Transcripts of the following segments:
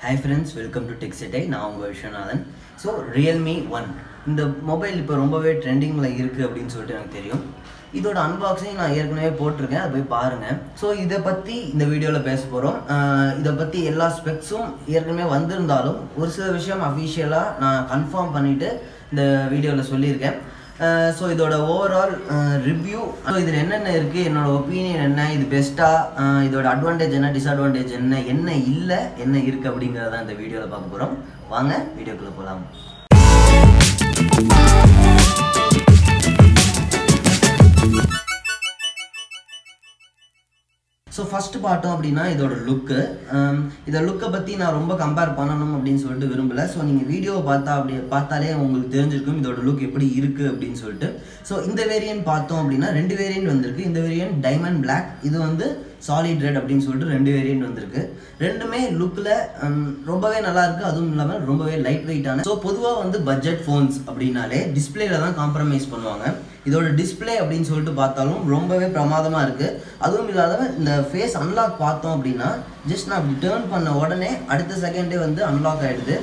Hi friends, welcome to Tech Settai. நான் உங்க Viswanathan. So Realme 1 இந்த மொபைல் இப்போ ரொம்பவே ட்ரெண்டிங்கில் இருக்குது அப்படின்னு சொல்லிட்டு எனக்கு தெரியும். இதோட அன்பாக்சிங் நான் ஏற்கனவே போட்டிருக்கேன், அதை போய் பாருங்கள். ஸோ இதை பற்றி இந்த வீடியோவில் பேச போகிறோம். இதை பற்றி எல்லா ஸ்பெக்ஸும் ஏற்கனவே வந்திருந்தாலும் ஒரு சில விஷயம் அஃபிஷியலாக நான் கன்ஃபார்ம் பண்ணிவிட்டு இந்த வீடியோவில் சொல்லியிருக்கேன். ஸோ இதோட ஓவரால் ரிவ்யூ, ஸோ இதில் என்னென்ன இருக்குது, என்னோடய ஒப்பீனியன் என்ன, இது பெஸ்ட்டாக, இதோட அட்வான்டேஜ் என்ன, டிஸ்அட்வான்டேஜ் என்ன, என்ன இல்லை, என்ன இருக்குது அப்படிங்கிறத இந்த வீடியோவில் பார்க்க போகிறோம். வாங்க வீடியோக்குள்ளே போகலாம். ஸோ ஃபஸ்ட்டு பார்த்தோம் அப்படின்னா இதோட லுக்கு. இதை லுக்கை பற்றி நான் ரொம்ப கம்பேர் பண்ணணும் அப்படின்னு சொல்லிட்டு விரும்பலை. ஸோ நீங்கள் வீடியோவை பார்த்தாலே உங்களுக்கு தெரிஞ்சிருக்கும் இதோட லுக் எப்படி இருக்குது அப்படின்னு சொல்லிட்டு. ஸோ இந்த வேரியன்ட் பார்த்தோம் அப்படின்னா 2 வேரியன்ட் வந்திருக்கு. இந்த வேரியன்ட் டைமண்ட் பிளாக், இது வந்து சாலிட் ரெட் அப்படின்னு சொல்லிட்டு 2 வேரியன்ட் வந்திருக்கு. ரெண்டுமே லுக்கில் ரொம்பவே நல்லா இருக்குது, அதுவும் இல்லாமல் ரொம்பவே லைட் வெயிட்டான. ஸோ பொதுவாக வந்து பட்ஜெட் ஃபோன்ஸ் அப்படின்னாலே டிஸ்பிளேல தான் காம்ப்ரமைஸ் பண்ணுவாங்க. இதோட டிஸ்பிளே அப்படின்னு சொல்லிட்டு பார்த்தாலும் ரொம்பவே பிரமாதமாக இருக்குது. அதுவும் இல்லாத இந்த ஃபேஸ் அன்லாக் பார்த்தோம் அப்படின்னா ஜஸ்ட் நான் அப்படி டேர்ன் பண்ண உடனே அடுத்த செகண்டே வந்து அன்லாக் ஆகிடுது.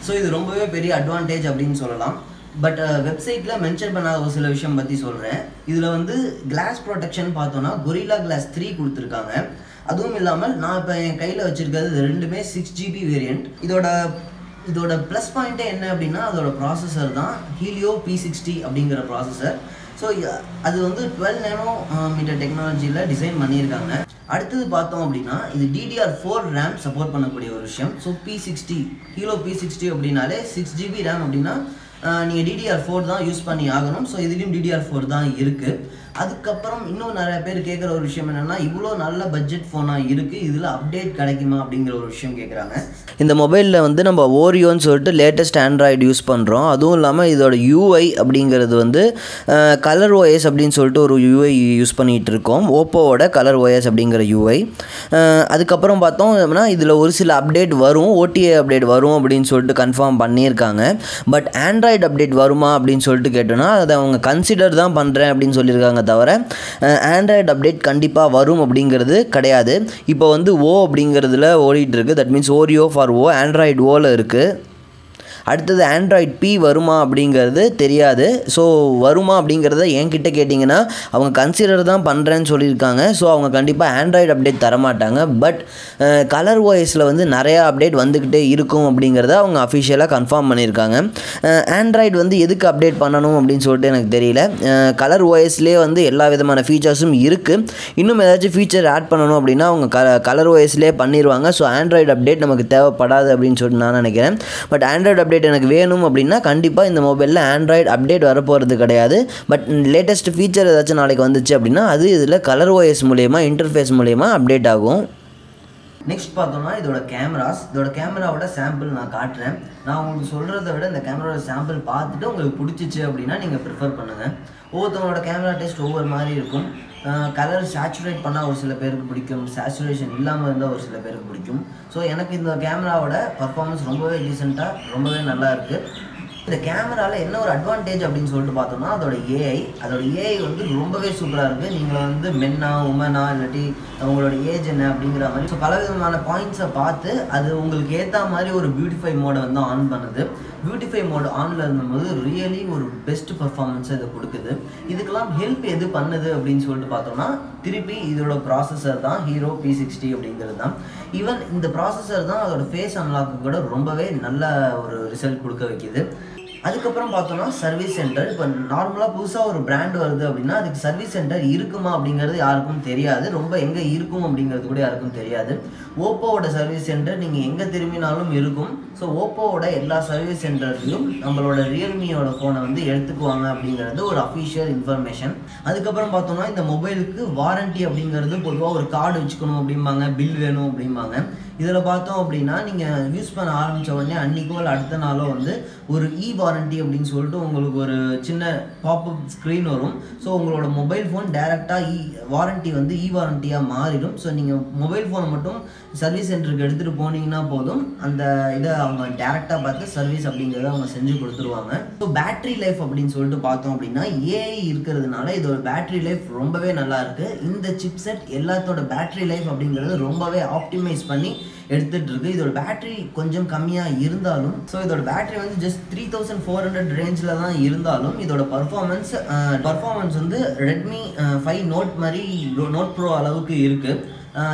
ஸோ இது ரொம்பவே பெரிய அட்வான்டேஜ் அப்படின்னு சொல்லலாம். பட் வெப்சைட்டில் மென்ஷன் பண்ணாத ஒரு சில விஷயம் பற்றி சொல்கிறேன். இதில் வந்து கிளாஸ் ப்ரொடெக்ஷன் பார்த்தோன்னா கொரில்லா கிளாஸ் 3 கொடுத்துருக்காங்க. அதுவும் இல்லாமல் நான் இப்போ என் கையில் வச்சுருக்கிறது இது ரெண்டுமே 6GB வேரியண்ட். இதோட ப்ளஸ் பாயிண்ட்டே என்ன அப்படின்னா அதோட ப்ராசஸர் தான் Helio P60 அப்படிங்கிற ப்ராசஸர். ஸோ அது வந்து 12 nm டெக்னாலஜியில் டிசைன் பண்ணியிருக்காங்க. அடுத்தது பார்த்தோம் அப்படின்னா இது DDR4 ரேம் சப்போர்ட் பண்ணக்கூடிய ஒரு விஷயம். ஸோ P60 Helio P60 அப்படின்னாலே 6GB ரேம் அப்படின்னா நீங்கள் DDR4 தான் யூஸ் பண்ணி ஆகணும். ஸோ இதுலேயும் DDR4 தான் இருக்குது. அதுக்கப்புறம் இன்னும் நிறைய பேர் கேட்குற ஒரு விஷயம் என்னென்னா இவ்வளோ நல்ல பட்ஜெட் ஃபோனாக இருக்குது, இதில் அப்டேட் கிடைக்குமா அப்படிங்கிற ஒரு விஷயம் கேட்குறாங்க. இந்த மொபைலில் வந்து நம்ம ஓரியோன்னு சொல்லிட்டு லேட்டஸ்ட் ஆண்ட்ராய்டு யூஸ் பண்ணுறோம். அதுவும் இல்லாமல் இதோட UI அப்படிங்கிறது வந்து கலர் OS அப்படின்னு சொல்லிட்டு ஒரு UI யூஸ் பண்ணிகிட்டு இருக்கோம், ஓப்போவோட கலர் OS அப்படிங்கிற UI. அதுக்கப்புறம் பார்த்தோம் அப்படின்னா இதில் ஒரு சில அப்டேட் வரும், OTA அப்டேட் வரும் அப்படின்னு சொல்லிட்டு கன்ஃபார்ம் பண்ணியிருக்காங்க. பட் ஆண்ட்ராய்டு அப்டேட் வருமா அப்படின்னு சொல்லிட்டு கேட்டோன்னா அதை அவங்க கன்சிடர் தான் பண்ணுறேன் அப்படின்னு சொல்லியிருக்காங்க, தவிர ஆண்ட்ராய்டு அப்டேட் கண்டிப்பாக வரும் அப்படிங்கிறது கிடையாது. இப்போ வந்து அப்படிங்கிறதுல ஓடிட்டு இருக்கு. That means Oreo for Android ஓவில் இருக்குது. அடுத்தது ஆண்ட்ராய்டு P வருமா அப்படிங்கிறது தெரியாது. ஸோ வருமா அப்படிங்கிறத என்கிட்ட கேட்டிங்கன்னா அவங்க கன்சிடர் தான் பண்ணுறேன்னு சொல்லியிருக்காங்க. ஸோ அவங்க கண்டிப்பாக ஆண்ட்ராய்டு அப்டேட் தரமாட்டாங்க. பட் கலர் OSல வந்து நிறையா அப்டேட் வந்துக்கிட்டே இருக்கும் அப்படிங்கிறத அவங்க அஃபிஷியலாக கன்ஃபார்ம் பண்ணியிருக்காங்க. ஆண்ட்ராய்டு வந்து எதுக்கு அப்டேட் பண்ணணும் அப்படின்னு சொல்லிட்டு எனக்கு தெரியல. கலர் OSலேயே வந்து எல்லா விதமான ஃபீச்சர்ஸும் இருக்குது. இன்னும் ஏதாச்சும் ஃபீச்சர் ஆட் பண்ணணும் அப்படின்னா அவங்க கலர் OSலேயே பண்ணிடுவாங்க. ஸோ ஆண்ட்ராய்டு அப்டேட் நமக்கு தேவைப்படாது அப்படின்னு சொல்லிட்டு நான் நினைக்கிறேன். பட் ஆண்ட்ராய்டு அப்டேட் எனக்கு வேணும் அப்படின்னா கண்டிப்பாக இந்த மொபைலில் ஆண்ட்ராய்டு அப்டேட் வரப்போகிறது கிடையாது. பட் லேட்டஸ்ட் ஃபீச்சர் ஏதாச்சும் நாளைக்கு வந்துச்சு அப்படின்னா அது இதில் கலர் OS மூலயமா இன்டர்ஃபேஸ் மூலயமா அப்டேட் ஆகும். நெக்ஸ்ட் பார்த்தோம்னா இதோட கேமராவோட சாம்பிள் நான் காட்டுறேன். நான் உங்களுக்கு சொல்கிறத விட இந்த கேமராவோட சாம்பிள் பார்த்துட்டு உங்களுக்கு பிடிச்சிச்சு அப்படின்னா நீங்கள் ப்ரிஃபர் பண்ணுங்கள். ஒவ்வொருத்தவங்களோட கேமரா டெஸ்ட் ஒவ்வொரு மாதிரி இருக்கும். கலர் சேச்சுரேட் பண்ணால் ஒரு சில பேருக்கு பிடிக்கும், சேச்சுரேஷன் இல்லாமல் இருந்தால் ஒரு சில பேருக்கு பிடிக்கும். ஸோ எனக்கு இந்த கேமராவோட பர்ஃபார்மன்ஸ் ரொம்பவே டீசெண்டாக ரொம்பவே நல்லா இருக்குது. இந்த கேமராவில் என்ன ஒரு அட்வான்டேஜ் அப்படின்னு சொல்லிட்டு பார்த்தோம்னா அதோட ஏஐ வந்து ரொம்பவே சூப்பராக இருக்குது. நீங்கள் வந்து மென்னா உமனா இல்லாட்டி உங்களோட ஏஜ் என்ன அப்படிங்கிற மாதிரி ஸோ பலவிதமான பாயிண்ட்ஸை பார்த்து அது உங்களுக்கு ஏற்ற மாதிரி ஒரு பியூட்டிஃபை மோடை வந்து ஆன் பண்ணுது. பியூட்டிஃபை மோட் ஆனில் இருந்தபோது ரியலி ஒரு பெஸ்ட் பர்ஃபார்மன்ஸை இது கொடுக்குது. இதுக்கெல்லாம் ஹெல்ப் எது பண்ணுது அப்படின்னு சொல்லிட்டு பார்த்தோம்னா திருப்பி இதோட ப்ராசஸர் தான் Helio P60 அப்படிங்கிறது தான். ஈவன் இந்த ப்ராசஸர் தான் அதோட ஃபேஸ் அன்லாக்கு கூட ரொம்பவே நல்ல ஒரு ரிசல்ட் கொடுக்க வைக்கிது. அதுக்கப்புறம் பார்த்தோம்னா சர்வீஸ் சென்டர். இப்போ நார்மலாக புதுசாக ஒரு பிராண்ட் வருது அப்படின்னா அதுக்கு சர்வீஸ் சென்டர் இருக்குமா அப்படிங்கிறது யாருக்கும் தெரியாது. ரொம்ப எங்கே இருக்கும் அப்படிங்கிறது கூட யாருக்கும் தெரியாது. ஓப்போவோட சர்வீஸ் சென்டர் நீங்கள் எங்கே திரும்பினாலும் இருக்கும். ஸோ ஓப்போவோட எல்லா சர்வீஸ் சென்டர்லையும் நம்மளோட ரியல்மியோட ஃபோனை வந்து எடுத்துக்குவாங்க அப்படிங்கிறது ஒரு அஃபிஷியல் இன்ஃபர்மேஷன். அதுக்கப்புறம் பார்த்தோம்னா இந்த மொபைலுக்கு வாரண்ட்டி அப்படிங்கிறது பொதுவாக ஒரு கார்டு வச்சுக்கணும் அப்படிம்பாங்க, பில் வேணும் அப்படிம்பாங்க. இதில் பார்த்தோம் அப்படின்னா நீங்கள் யூஸ் பண்ண ஆரம்பித்த உடனே அன்றைக்கோ இல்லை அடுத்த நாளோ வந்து ஒரு வாரண்ட்டி அப்படின்னு சொல்லிட்டு உங்களுக்கு ஒரு சின்ன பாப்அப் ஸ்க்ரீன் வரும். ஸோ உங்களோட மொபைல் ஃபோன் டேரெக்டாக வாரண்ட்டி வந்து வாரண்ட்டியாக மாறிடும். ஸோ நீங்கள் மொபைல் ஃபோனை மட்டும் சர்வீஸ் சென்டருக்கு எடுத்துகிட்டு போனீங்கன்னா போதும், அந்த இதை அவங்க டேரெக்டாக பார்த்து சர்வீஸ் அப்படிங்கிறத அவங்க செஞ்சு கொடுத்துருவாங்க. ஸோ பேட்ரி லைஃப் அப்படின்னு சொல்லிட்டு பார்த்தோம் அப்படின்னா ஏஐ இருக்கிறதுனால இதோட பேட்ரி லைஃப் ரொம்பவே நல்லா இருக்குது. இந்த சிப்செட் எல்லாத்தோட பேட்ரி லைஃப் அப்படிங்கிறது ரொம்பவே ஆப்டிமைஸ் பண்ணி எடுத்துகிட்டு இருக்கு. இதோட பேட்டரி கொஞ்சம் கம்மியாக இருந்தாலும் ஸோ இதோட பேட்டரி வந்து ஜஸ்ட் 3400 ரேஞ்சில் தான் இருந்தாலும் இதோட பர்ஃபார்மன்ஸ் வந்து ரெட்மி 5 நோட் மாதிரி நோட் ப்ரோ அளவுக்கு இருக்குது.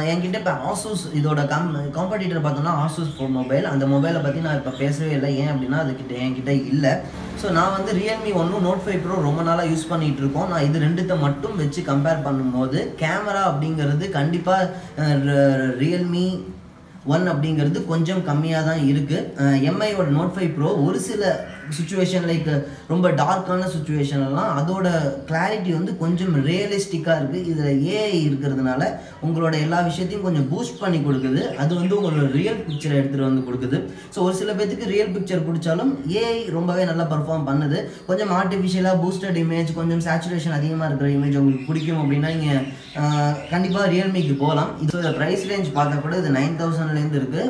என்கிட்ட இப்போ ஆசூஸ் இதோட காம்படிட்டர் பார்த்தோம்னா ஆசூஸ் மொபைல், அந்த மொபைலை பற்றி நான் இப்போ பேசவே இல்லை. ஏன் அப்படின்னா என்கிட்ட இல்லை. ஸோ நான் வந்து Realme 1 Note 5 Pro ரொம்ப நாளாக யூஸ் பண்ணிகிட்டு இருக்கோம். நான் இது ரெண்டுத்தை மட்டும் வச்சு கம்பேர் பண்ணும்போது கேமரா அப்படிங்கிறது கண்டிப்பாக Realme 1 அப்படிங்கிறது கொஞ்சம் கம்மியாக தான் இருக்குது. எம்ஐயோட Note 5 Pro ஒரு சில சுச்சுவேஷன் லைக் ரொம்ப டார்க்கான சுச்சுவேஷன்லாம் அதோட கிளாரிட்டி வந்து கொஞ்சம் ரியலிஸ்டிக்காக இருக்குது. இதில் ஏஐ இருக்கிறதுனால உங்களோட எல்லா விஷயத்தையும் கொஞ்சம் பூஸ்ட் பண்ணி கொடுக்குது. அது வந்து உங்களோட ரியல் பிக்சரை எடுத்துகிட்டு வந்து கொடுக்குது. ஸோ ஒரு சில பேருக்கு ரியல் பிக்சர் பிடிச்சாலும் ஏஐ ரொம்பவே நல்லா பர்ஃபார்ம் பண்ணுது. கொஞ்சம் ஆர்டிஃபிஷியலாக பூஸ்டட் இமேஜ், கொஞ்சம் சேச்சுரேஷன் அதிகமாக இருக்கிற இமேஜ் உங்களுக்கு பிடிக்கும் அப்படின்னா நீங்கள் கண்டிப்பாக ரியல்மிக்கு போகலாம். இதோட ப்ரைஸ் ரேஞ்ச் பார்த்தா கூட இது 9000லேருந்து இருக்குது.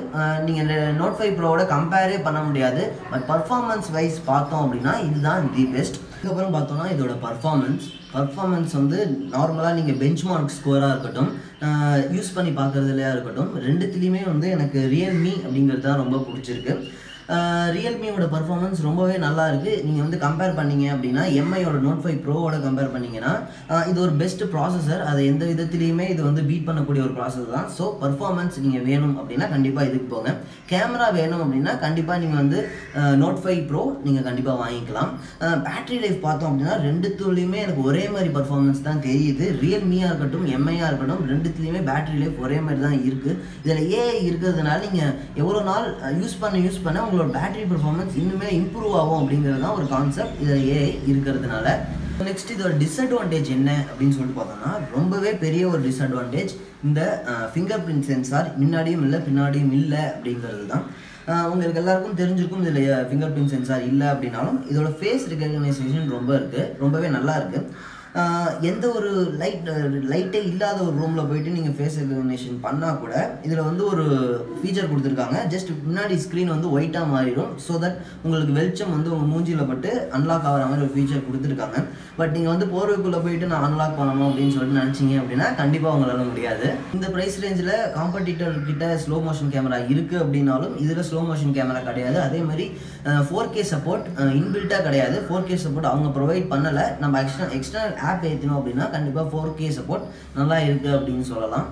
நீங்கள் Note 5 Proவோட கம்பேரே பண்ண முடியாது. பட் பர்ஃபார்மன்ஸ் வைஸ் பார்த்தோம் அப்படின்னா இதுதான் தி பெஸ்ட். இதுக்கப்புறம் பார்த்தோம்னா இதோட பர்ஃபார்மன்ஸ் வந்து நார்மலாக நீங்கள் பெஞ்ச்மார்க் ஸ்கோராக இருக்கட்டும், யூஸ் பண்ணி பார்க்குறதுலையா இருக்கட்டும், ரெண்டுத்துலேயுமே வந்து எனக்கு Realme அப்படிங்கிறது தான் ரொம்ப பிடிச்சிருக்கு. ரியல்மியோட பர்ஃபார்மன்ஸ் ரொம்பவே நல்லா இருக்குது. நீங்கள் வந்து கம்பேர் பண்ணிங்க அப்படின்னா எம்ஐயோட Note 5 Proவோட கம்பேர் பண்ணிங்கன்னா இது ஒரு பெஸ்ட் ப்ராசஸர். அதை எந்த விதத்துலேயுமே இது வந்து பீட் பண்ணக்கூடிய ஒரு ப்ராசஸர் தான். ஸோ பர்ஃபார்மன்ஸ் நீங்கள் வேணும் அப்படின்னா கண்டிப்பாக இதுக்கு போங்க. கேமரா வேணும் அப்படின்னா கண்டிப்பாக நீங்கள் வந்து Note 5 Pro நீங்கள் கண்டிப்பாக வாங்கிக்கலாம். பேட்டரி லைஃப் பார்த்தோம் அப்படின்னா ரெண்டுத்துலேயுமே எனக்கு ஒரே மாதிரி பர்ஃபார்மன்ஸ் தான் தெரியுது. ரியல்மியாக இருக்கட்டும் எம்ஐயாக இருக்கட்டும் ரெண்டுத்துலேயுமே பேட்டரி லைஃப் ஒரே மாதிரி தான் இருக்குது. இதில் ஏஐ இருக்கிறதுனால நீங்கள் எவ்வளோ நாள் யூஸ் பண்ண உங்களோட பேட்டரி பர்ஃபார்மன்ஸ் இன்னுமே இம்ப்ரூவ் ஆகும் அப்படிங்கிறது தான் ஒரு கான்செப்ட் இதில் ஏஐ இருக்கிறதுனால. நெக்ஸ்ட் இதோட டிஸ்அட்வான்டேஜ் என்ன அப்படின்னு சொல்லிட்டு பார்த்தோம்னா ரொம்பவே பெரிய ஒரு டிஸ்அட்வான்டேஜ் இந்த ஃபிங்கர் பிரிண்ட் சென்சார் முன்னாடியும் இல்லை பின்னாடியும் இல்லை அப்படிங்கிறது தான். உங்களுக்கு எல்லாருக்கும் தெரிஞ்சிருக்கும் இதில் ஃபிங்கர் பிரிண்ட் சென்சார் இல்லை அப்படின்னாலும் இதோட ஃபேஸ் ரெகக்னைசேஷன் ரொம்பவே நல்லா இருக்குது. எந்த ஒரு லைட்டே இல்லாத ஒரு ரூமில் போயிட்டு நீங்கள் ஃபேஸ் ரெகக்னிஷன் பண்ணால் கூட இதில் வந்து ஒரு ஃபீச்சர் கொடுத்துருக்காங்க. ஜஸ்ட் முன்னாடி ஸ்க்ரீன் வந்து ஒயிட்டாக மாறிடும். ஸோ தட் உங்களுக்கு வெளிச்சம் வந்து உங்கள் மூஞ்சியில் பட்டு அன்லாக் ஆகிற மாதிரி ஒரு ஃபீச்சர் கொடுத்துருக்காங்க. பட் நீங்கள் வந்து போர்வைக்குள்ளே போயிட்டு நான் அன்லாக் பண்ணணும் அப்படின்னு சொல்லிட்டு நினச்சிங்க அப்படின்னா கண்டிப்பாக உங்களால் முடியாது. இந்த ப்ரைஸ் ரேஞ்சில் காம்படிட்டர் கிட்ட ஸ்லோ மோஷன் கேமரா இருக்குது அப்படின்னாலும் இதில் ஸ்லோ மோஷன் கேமரா கிடையாது. அதே மாதிரி 4K சப்போர்ட் இன்பில்ட்டாக கிடையாது. 4K சப்போர்ட் அவங்க ப்ரொவைட் பண்ணலை. நம்ம எக்ஸ்டர்னல் ஆப் ஏற்றினோம் அப்படின்னா கண்டிப்பாக 4K சப்போர்ட் நல்லா இருக்குது அப்படின்னு சொல்லலாம்.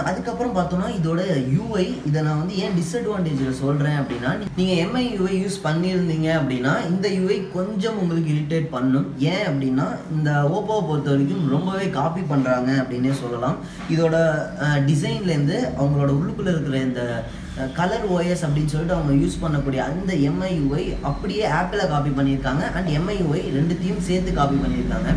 அதுக்கப்புறம் பார்த்தோம்னா இதோட யூஐ, இதை நான் வந்து ஏன் டிஸ்அட்வான்டேஜில் சொல்கிறேன் அப்படின்னா நீங்கள் எம்ஐ யூஐ யூஸ் பண்ணியிருந்தீங்க அப்படின்னா இந்த யூஐ கொஞ்சம் உங்களுக்கு இரிட்டேட் பண்ணும். ஏன் அப்படின்னா இந்த ஓப்போவை பொறுத்த வரைக்கும் ரொம்பவே காப்பி பண்ணுறாங்க அப்படின்னே சொல்லலாம். இதோட டிசைன்லேருந்து அவங்களோட உள்ளுக்குள்ளே இருக்கிற இந்த கலர் ஓஎஸ் அப்படின்னு சொல்லிட்டு அவங்க யூஸ் பண்ணக்கூடிய அந்த எம்ஐயூஐ அப்படியே ஆப்பில் காப்பி பண்ணியிருக்காங்க அண்ட் எம்ஐயூஐ ரெண்டுத்தையும் சேர்த்து காப்பி பண்ணியிருக்காங்க.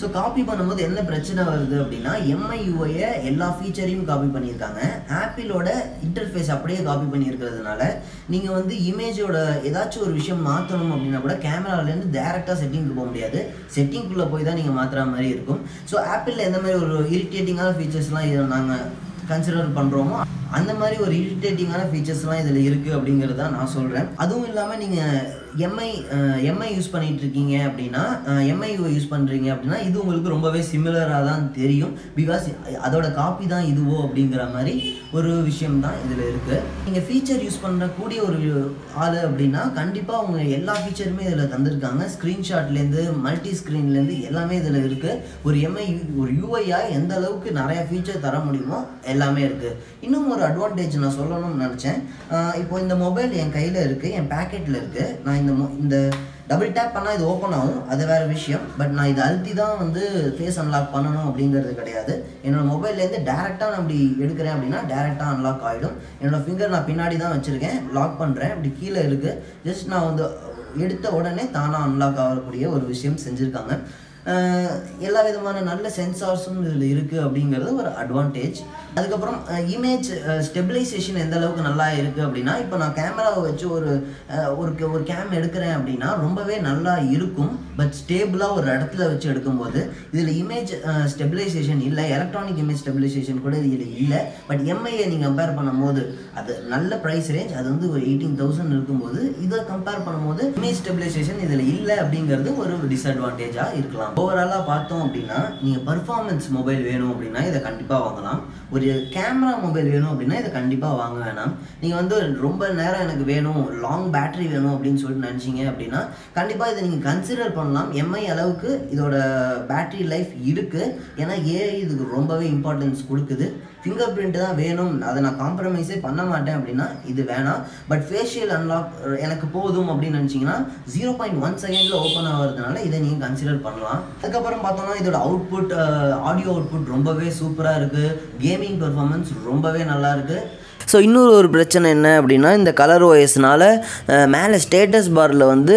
ஸோ காப்பி பண்ணும்போது என்ன பிரச்சனை வருது அப்படின்னா எம்ஐயூஐயை எல்லா ஃபீச்சரையும் காப்பி பண்ணியிருக்காங்க. ஆப்பிளோட இன்டர்ஃபேஸ் அப்படியே காப்பி பண்ணியிருக்கிறதுனால நீங்கள் வந்து இமேஜோட ஏதாச்சும் ஒரு விஷயம் மாற்றணும் அப்படின்னா கூட கேமராலேருந்து டேரெக்டாக செட்டிங்க்கு போக முடியாது. செட்டிங்குள்ளே போய் தான் நீங்கள் மாற்றுற மாதிரி இருக்கும். ஸோ ஆப்பிளில் எந்த மாதிரி ஒரு இரிட்டேட்டிங்கான ஃபீச்சர்ஸ்லாம் இதை நாங்கள் கன்சிடர் பண்ணுறோமோ அந்த மாதிரி ஒரு இரிட்டேட்டிங்கான ஃபீச்சர்ஸ்லாம் இதில் இருக்குது அப்படிங்கிறது தான் நான் சொல்கிறேன். அதுவும் இல்லாமல் நீங்கள் எம்ஐ யூஸ் பண்ணிகிட்டு இருக்கீங்க அப்படின்னா எம்ஐயூ யூஸ் பண்ணுறீங்க அப்படின்னா இது உங்களுக்கு ரொம்பவே சிமிலராக தான் தெரியும். பிகாஸ் அதோட காப்பி தான் இதுவோ அப்படிங்கிற மாதிரி ஒரு விஷயம் தான் இதில் இருக்குது. நீங்கள் ஃபீச்சர் யூஸ் பண்ணக்கூடிய ஒரு ஆள் அப்படின்னா கண்டிப்பாக அவங்க எல்லா ஃபீச்சருமே இதில் தந்திருக்காங்க. ஸ்க்ரீன்ஷாட்லேருந்து மல்டி ஸ்க்ரீன்லேருந்து எல்லாமே இதில் இருக்குது. ஒரு யூஐயாக எந்த அளவுக்கு நிறையா ஃபீச்சர் தர முடியுமோ எல்லாமே இருக்குது. இன்னும் ஒரு அட்வான்டேஜ் நான் சொல்லணும்னு நினச்சேன். இப்போ இந்த மொபைல் என் கையில் இருக்குது, என் பேக்கெட்டில் இருக்குது. நான் இந்த டபுள் டேப் பண்ணால் இது ஓப்பன் ஆகும், அது வேறு விஷயம். பட் நான் இதை அழுத்தி தான் வந்து ஃபேஸ் அன்லாக் பண்ணணும் அப்படிங்கிறது கிடையாது. என்னோடய மொபைல்லேருந்து டேரெக்டாக நான் இப்படி எடுக்கிறேன் அப்படின்னா டேரெக்டாக அன்லாக் ஆகிடும். என்னோடய ஃபிங்கர் நான் பின்னாடி தான் வச்சுருக்கேன், லாக் பண்ணுறேன், இப்படி கீழே இருக்குது. ஜஸ்ட் நான் வந்து எடுத்த உடனே தானாக அன்லாக் ஆகக்கூடிய ஒரு விஷயம் செஞ்சுருக்காங்க. எல்லா விதமான நல்ல சென்சார்ஸும் இதில் இருக்குது அப்படிங்கிறது ஒரு அட்வான்டேஜ். அதுக்கப்புறம் இமேஜ் ஸ்டெபிலைசேஷன் எந்த அளவுக்கு நல்லா இருக்குது அப்படின்னா இப்போ நான் கேமராவை வச்சு ஒரு கேம் எடுக்கிறேன் அப்படின்னா ரொம்பவே நல்லா இருக்கும். பட் ஸ்டேபிளாக ஒரு இடத்துல வச்சு எடுக்கும்போது இதில் இமேஜ் ஸ்டெபிலைசேஷன் இல்லை, எலக்ட்ரானிக் இமேஜ் ஸ்டெபிலைசேஷன் கூட இதில் இல்லை. பட் எம்ஐயை நீங்கள் கம்பேர் பண்ணும்போது அது நல்ல ப்ரைஸ் ரேஞ்ச், அது வந்து ஒரு 18,000 இருக்கும்போது இதை கம்பேர் பண்ணும்போது இமேஜ் ஸ்டெபிலைசேஷன் இதில் இல்லை அப்படிங்கிறது ஒரு டிஸ்அட்வான்டேஜாக இருக்கலாம். வாங்கலாம். ஓவராலாக பார்த்தோம் அப்படின்னா நீங்கள் பர்ஃபார்மன்ஸ் மொபைல் வேணும் அப்படின்னா இதை கண்டிப்பாக வாங்கலாம். ஒரு கேமரா மொபைல் வேணும் அப்படின்னா இதை கண்டிப்பாக வாங்க வேணாம். நீங்கள் வந்து ரொம்ப நேரம் எனக்கு வேணும், லாங் பேட்டரி வேணும் அப்படின்னு சொல்லிட்டு நினச்சிங்க அப்படின்னா கண்டிப்பாக இதை நீங்கள் கன்சிடர் பண்ணலாம். எம்ஐ அளவுக்கு இதோட பேட்டரி லைஃப் இருக்குது. ஏன்னா ஏஐ இதுக்கு ரொம்பவே இம்பார்ட்டன்ஸ் கொடுக்குது. ஃபிங்கர் பிரிண்ட் தான் வேணும், அதை நான் காம்ப்ரமைஸே பண்ண மாட்டேன் அப்படின்னா இது வேணாம். பட் ஃபேஷியல் அன்லாக் எனக்கு போதும் அப்படின்னு நினச்சிங்கன்னா 0.1 செகண்டில் ஓப்பன் ஆகிறதுனால இதை நீங்கள் கன்சிடர் பண்ணலாம். அதுக்கப்புறம் பார்த்தோம்னா இதோட அவுட்புட், ஆடியோ அவுட்புட் ரொம்பவே சூப்பராக இருக்குது. கேமிங் பெர்ஃபார்மன்ஸ் ரொம்பவே நல்லா இருக்குது. ஸோ இன்னொரு ஒரு பிரச்சனை என்ன அப்படின்னா இந்த கலர் ஓஎஸ்னால் மேலே ஸ்டேட்டஸ் பாரில் வந்து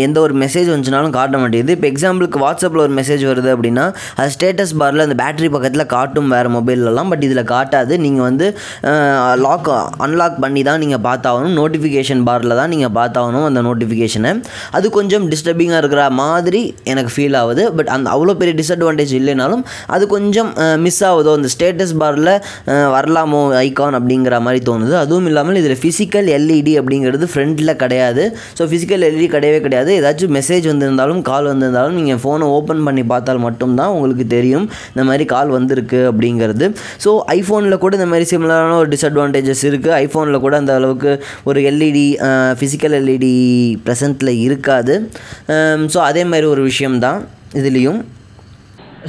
எந்த ஒரு மெசேஜ் வந்துச்சுனாலும் காட்ட மாட்டேங்குது. இப்போ எக்ஸாம்பிளுக்கு வாட்ஸ்அப்பில் ஒரு மெசேஜ் வருது அப்படின்னா அது ஸ்டேட்டஸ் பாரில் அந்த பேட்டரி பக்கத்தில் காட்டும் வேறு மொபைல்லலாம். பட் இதில் காட்டாது. நீங்கள் வந்து அன்லாக் பண்ணி தான் நீங்கள் பார்த்தாகணும். நோட்டிஃபிகேஷன் பாரில் தான் நீங்கள் பார்த்தாகணும் அந்த நோட்டிஃபிகேஷனை. அது கொஞ்சம் டிஸ்டர்பிங்காக இருக்கிற மாதிரி எனக்கு ஃபீல் ஆகுது. பட் அந்த அவ்வளோ பெரிய டிஸ்அட்வான்டேஜ் இல்லைனாலும் அது கொஞ்சம் மிஸ் ஆகுதோ, அந்த ஸ்டேட்டஸ் பாரில் வரலாமோ ஐகான் அப்படிங்கிற மாதிரி தோணுது. அதுவும் இல்லாமல் இதில் ஃபிசிக்கல் எல்இடி அப்படிங்கிறது ஃப்ரண்ட்டில் கிடையாது. ஸோ ஃபிசிக்கல் எல்இடி கிடையவே கிடையாது. ஏதாச்சும் மெசேஜ் வந்திருந்தாலும் கால் வந்திருந்தாலும் நீங்கள் ஃபோனை ஓப்பன் பண்ணி பார்த்தால் மட்டும்தான் உங்களுக்கு தெரியும் இந்த மாதிரி கால் வந்திருக்கு அப்படிங்கிறது. ஸோ ஐஃபோனில் கூட இந்த மாதிரி சிமிலரான ஒரு டிஸ்அட்வான்டேஜஸ் இருக்குது. ஐஃபோனில் கூட அந்த அளவுக்கு ஒரு எல்இடி ஃபிசிக்கல் எல்இடி ப்ரெசென்ட்டில் இருக்காது. ஸோ அதே மாதிரி ஒரு விஷயம்தான் இதுலேயும்.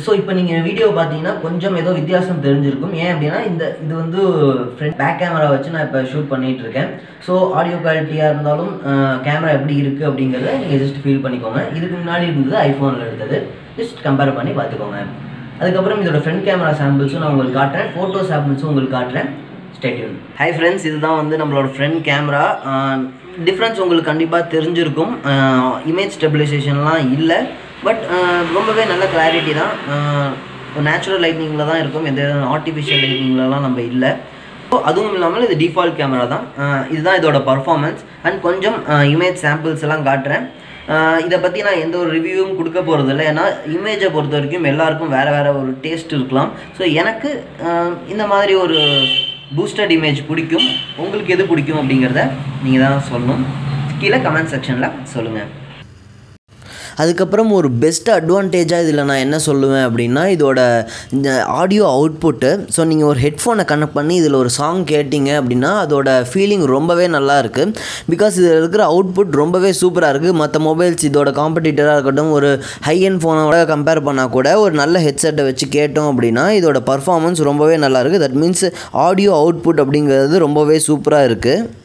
ஸோ இப்போ நீங்கள் வீடியோ பார்த்தீங்கன்னா கொஞ்சம் ஏதோ வித்தியாசம் தெரிஞ்சிருக்கும். ஏன் அப்படின்னா இது வந்து ஃப்ரண்ட் பேக் கேமரா வச்சு நான் இப்போ ஷூட் பண்ணிகிட்டு இருக்கேன். ஸோ ஆடியோ குவாலிட்டியாக இருந்தாலும் கேமரா எப்படி இருக்குது அப்படிங்கிறத நீங்கள் ஜஸ்ட் ஃபீல் பண்ணிக்கோங்க. இதுக்கு முன்னாடி இருந்தது ஐஃபோனில் எடுத்தது, ஜஸ்ட் கம்பேர் பண்ணி பார்த்துக்கோங்க. அதுக்கப்புறம் இதோட ஃப்ரண்ட் கேமரா சாம்பிள்ஸும் நான் உங்களுக்கு காட்டுறேன், ஃபோட்டோ சாம்பிள்ஸும் உங்களுக்கு காட்டுறேன். Stay tune. ஹை ஃப்ரெண்ட்ஸ், இதுதான் வந்து நம்மளோட ஃப்ரண்ட் கேமரா. டிஃப்ரென்ஸ் உங்களுக்கு கண்டிப்பாக தெரிஞ்சிருக்கும். இமேஜ் ஸ்டெபிலைசேஷன்லாம் இல்லை, பட் ரொம்பவே நல்ல கிளாரிட்டி தான். நேச்சுரல் லைட்னிங்கில் தான் இருக்கும், எந்த ஆர்டிஃபிஷியல் லைட்னிங்லலாம் நம்ம இல்லை. ஸோ அதுவும் இல்லாமல் இது டிஃபால்ட் கேமரா தான். இதுதான் இதோட பர்ஃபார்மன்ஸ். அண்ட் கொஞ்சம் இமேஜ் சாம்பிள்ஸ் எல்லாம் காட்டுறேன். இதை பற்றி நான் எந்த ஒரு ரிவ்யூவும் கொடுக்க போகிறதில்ல. ஏன்னா இமேஜை பொறுத்த வரைக்கும் எல்லாருக்கும் வேறு ஒரு டேஸ்ட் இருக்கலாம். ஸோ எனக்கு இந்த மாதிரி ஒரு பூஸ்டட் இமேஜ் பிடிக்கும். உங்களுக்கு எது பிடிக்கும் அப்படிங்கிறத நீங்கள் தான் சொல்லணும். கீழே கமெண்ட் செக்ஷனில் சொல்லுங்கள். அதுக்கப்புறம் ஒரு பெஸ்ட் அட்வான்டேஜாக இதில் நான் என்ன சொல்லுவேன் அப்படின்னா இதோட இந்த ஆடியோ அவுட்புட்டு. ஸோ நீங்கள் ஒரு ஹெட்ஃபோனை கனெக்ட் பண்ணி இதில் ஒரு சாங் கேட்டிங்க அப்படின்னா அதோட ஃபீலிங் ரொம்பவே நல்லா இருக்குது. பிகாஸ் இதில் இருக்கிற அவுட்புட் ரொம்பவே சூப்பராக இருக்குது. மற்ற மொபைல்ஸ் இதோட காம்படிட்டராக இருக்கட்டும், ஒரு ஹை எண்ட் ஃபோனோட கம்பேர் பண்ணால் கூட ஒரு நல்ல ஹெட்செட்டை வச்சு கேட்டோம் அப்படின்னா இதோட பர்ஃபார்மன்ஸ் ரொம்பவே நல்லா இருக்குது. தட் மீன்ஸ் ஆடியோ அவுட்புட் அப்படிங்கிறது ரொம்பவே சூப்பராக இருக்குது.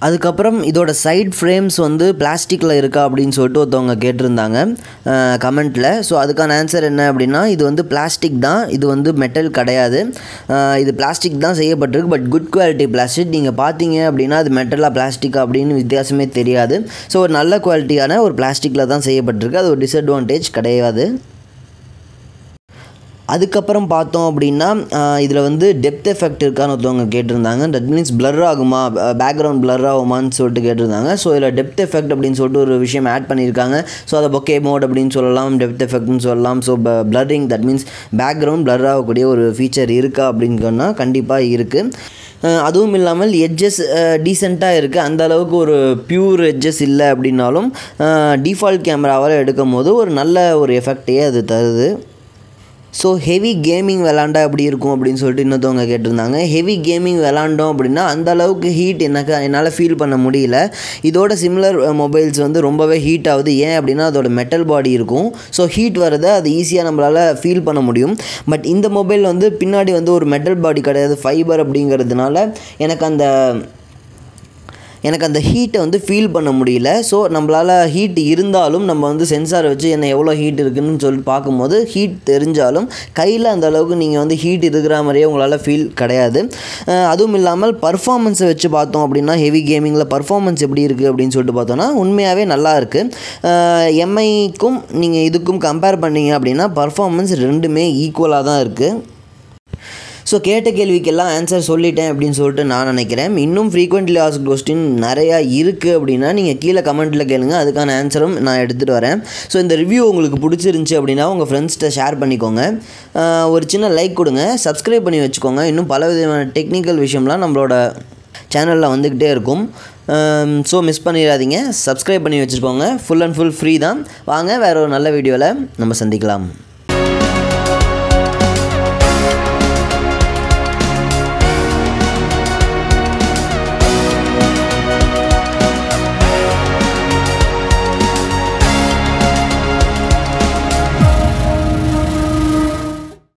அதுக்கப்புறம் இதோட சைட் ஃப்ரேம்ஸ் வந்து பிளாஸ்டிக்கில் இருக்கா அப்படின்னு சொல்லிட்டு ஒருத்தவங்க கேட்டிருந்தாங்க கமெண்ட்டில். ஸோ அதுக்கான ஆன்சர் என்ன அப்படின்னா இது வந்து பிளாஸ்டிக் தான், இது வந்து மெட்டல் கிடையாது. இது பிளாஸ்டிக் தான் செய்யப்பட்டிருக்கு, பட் குட் குவாலிட்டி பிளாஸ்டிக். நீங்கள் பார்த்தீங்க அப்படின்னா அது மெட்டலாக பிளாஸ்டிக்கா அப்படின்னு வித்தியாசமே தெரியாது. ஸோ ஒரு நல்ல குவாலிட்டியான ஒரு பிளாஸ்டிக்கில் தான் செய்யப்பட்டிருக்கு. அது ஒரு டிஸ்அட்வான்டேஜ் கிடையாது. அதுக்கப்புறம் பார்த்தோம் அப்படின்னா இதில் வந்து டெப்த் எஃபெக்ட் இருக்கான்னு ஒருத்தவங்க கேட்டிருந்தாங்க. தட் மீன்ஸ் பிளர் ஆகுமா, பேக்ரவுண்ட் பிளர் ஆகுமான்னு சொல்லிட்டு கேட்டிருந்தாங்க. ஸோ இதில் டெப்த் எஃபெக்ட் அப்படின்னு சொல்லிட்டு ஒரு விஷயம் ஆட் பண்ணியிருக்காங்க. ஸோ அதை பொக்கே மோட் அப்படின்னு சொல்லலாம், டெப்த் எஃபெக்ட்னு சொல்லலாம். So blurring, that means background blur ஆகக்கூடிய ஒரு ஃபீச்சர் இருக்கா அப்படின்னு சொன்னால் கண்டிப்பாக இருக்குது. அதுவும் இல்லாமல் எட்ஜஸ் டீசெண்டாக இருக்குது. அந்த அளவுக்கு ஒரு பியூர் எட்ஜஸ் இல்லை அப்படின்னாலும் டிஃபால்ட் கேமராவால் எடுக்கும் போது ஒரு நல்ல ஒரு எஃபெக்டையே அது தருது. ஸோ ஹெவி கேமிங் விளாண்டா எப்படி இருக்கும் அப்படின்னு சொல்லிட்டு இன்னொருத்தவங்க கேட்டிருந்தாங்க. ஹெவி கேமிங் விளாண்டோம் அப்படின்னா அந்த அளவுக்கு ஹீட் என்னால் ஃபீல் பண்ண முடியல. இதோட சிமிலர் மொபைல்ஸ் வந்து ரொம்பவே ஹீட் ஆகுது. ஏன் அப்படின்னா அதோட மெட்டல் பாடி இருக்கும். ஸோ ஹீட் வரதை அது ஈஸியாக நம்மளால் ஃபீல் பண்ண முடியும். பட் இந்த மொபைல் வந்து பின்னாடி வந்து ஒரு மெட்டல் பாடி கிடையாது, ஃபைபர் அப்படிங்கிறதுனால எனக்கு அந்த ஹீட்டை வந்து ஃபீல் பண்ண முடியல. ஸோ நம்மளால் ஹீட் இருந்தாலும் நம்ம வந்து சென்சார் வச்சு என்ன எவ்வளோ ஹீட் இருக்குதுன்னு சொல்லிட்டு பார்க்கும்போது ஹீட் தெரிஞ்சாலும் கையில் அந்த அளவுக்கு நீங்கள் வந்து ஹீட் இருக்கிற மாதிரியே உங்களால் ஃபீல் கிடையாது. அதுவும் இல்லாமல் பர்ஃபார்மன்ஸை வச்சு பார்த்தோம் அப்படின்னா ஹெவி கேமிங்கில் பர்ஃபார்மன்ஸ் எப்படி இருக்குது அப்படின்னு சொல்லிட்டு பார்த்தோன்னா உண்மையாகவே நல்லா இருக்குது. எம்ஐக்கும் நீங்கள் இதுக்கும் கம்பேர் பண்ணிங்க அப்படின்னா பர்ஃபார்மன்ஸ் ரெண்டுமே ஈக்குவலாக தான் இருக்குது. ஸோ கேட்ட கேள்விக்கெல்லாம் ஆன்சர் சொல்லிட்டேன் அப்படின்னு சொல்லிட்டு நான் நினைக்கிறேன். இன்னும் ஃப்ரீக்வெண்ட்லி ஆஸ்க்ட் கொஸ்டின் நிறையா இருக்குது அப்படின்னா நீங்கள் கீழே கமெண்ட்டில் கேளுங்க, அதுக்கான ஆன்சரும் நான் எடுத்துகிட்டு வரேன். ஸோ இந்த ரிவ்யூ உங்களுக்கு பிடிச்சிருந்துச்சி அப்படின்னா உங்கள் ஃப்ரெண்ட்ஸ்கிட்ட ஷேர் பண்ணிக்கோங்க. ஒரு சின்ன லைக் கொடுங்க, சப்ஸ்கிரைப் பண்ணி வச்சுக்கோங்க. இன்னும் பல விதமான டெக்னிக்கல் விஷயம்லாம் நம்மளோட சேனலில் வந்துக்கிட்டே இருக்கும். ஸோ மிஸ் பண்ணிடாதீங்க, சப்ஸ்கிரைப் பண்ணி வச்சுருக்கோங்க. ஃபுல் அண்ட் ஃபுல் ஃப்ரீ தான். வாங்க வேறு ஒரு நல்ல வீடியோவில் நம்ம சந்திக்கலாம்.